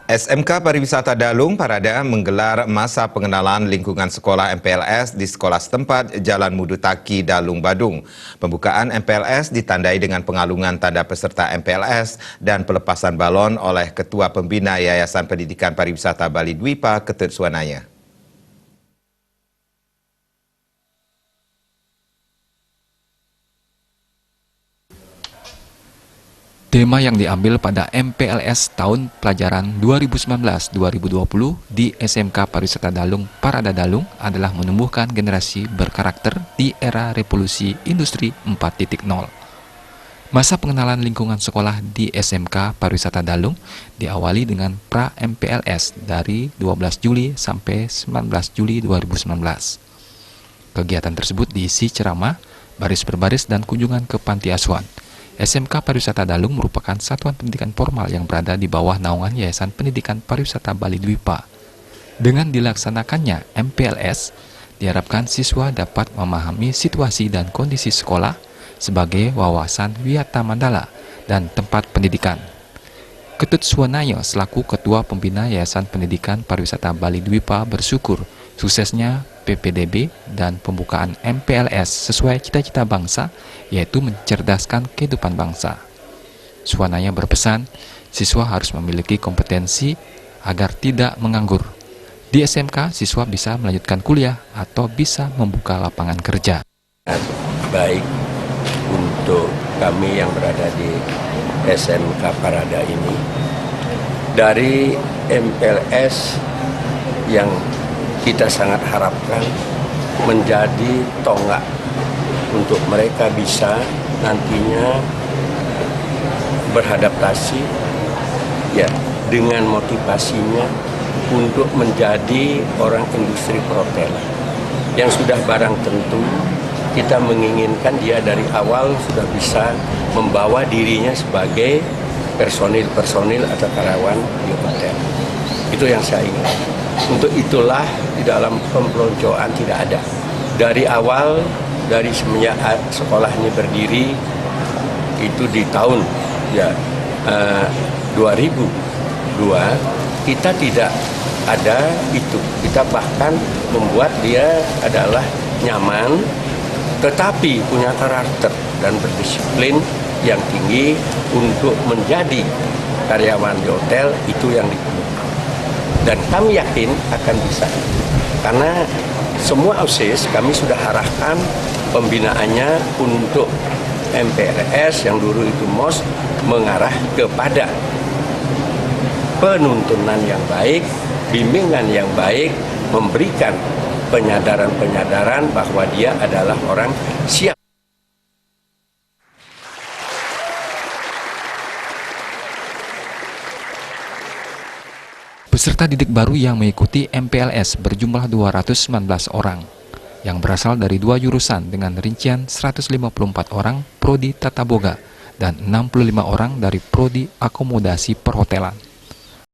SMK Pariwisata Dalung Parada menggelar masa pengenalan lingkungan sekolah MPLS di sekolah setempat Jalan Mudutaki, Dalung, Badung. Pembukaan MPLS ditandai dengan pengalungan tanda peserta MPLS dan pelepasan balon oleh Ketua Pembina Yayasan Pendidikan Pariwisata Bali Dwipa, Ketut Suwanaya. Tema yang diambil pada MPLS tahun pelajaran 2019-2020 di SMK Pariwisata Dalung Parada Dalung adalah menumbuhkan generasi berkarakter di era revolusi industri 4.0. Masa pengenalan lingkungan sekolah di SMK Pariwisata Dalung diawali dengan pra-MPLS dari 12 Juli sampai 19 Juli 2019. Kegiatan tersebut diisi ceramah, baris berbaris, dan kunjungan ke panti asuhan. SMK Pariwisata Dalung merupakan satuan pendidikan formal yang berada di bawah naungan Yayasan Pendidikan Pariwisata Bali Dwipa. Dengan dilaksanakannya MPLS, diharapkan siswa dapat memahami situasi dan kondisi sekolah sebagai wawasan wiyata mandala dan tempat pendidikan. Ketut Suwanaya selaku Ketua Pembina Yayasan Pendidikan Pariwisata Bali Dwipa bersyukur suksesnya PPDB dan pembukaan MPLS sesuai cita-cita bangsa, yaitu mencerdaskan kehidupan bangsa. Suwanaya berpesan, siswa harus memiliki kompetensi agar tidak menganggur. Di SMK, siswa bisa melanjutkan kuliah atau bisa membuka lapangan kerja. Baik untuk kami yang berada di SMK Parada ini, dari MPLS yang kita sangat harapkan menjadi tonggak untuk mereka bisa nantinya beradaptasi ya dengan motivasinya untuk menjadi orang industri perhotelan yang sudah barang tentu kita menginginkan dia dari awal sudah bisa membawa dirinya sebagai personil atau karyawan di hotel. Itu yang saya inginkan. Untuk itulah di dalam pempeloncoan tidak ada. Dari awal, dari semenjak sekolah ini berdiri, itu di tahun 2002, kita tidak ada itu. Kita bahkan membuat dia adalah nyaman, tetapi punya karakter dan berdisiplin yang tinggi untuk menjadi karyawan di hotel, itu yang diperlukan. Dan kami yakin akan bisa, karena semua OSIS kami sudah arahkan pembinaannya untuk MPLS yang dulu itu MOS mengarah kepada penuntunan yang baik, bimbingan yang baik, memberikan penyadaran bahwa dia adalah orang siap. Peserta didik baru yang mengikuti MPLS berjumlah 219 orang, yang berasal dari 2 jurusan dengan rincian 154 orang Prodi Tata Boga dan 65 orang dari Prodi Akomodasi Perhotelan.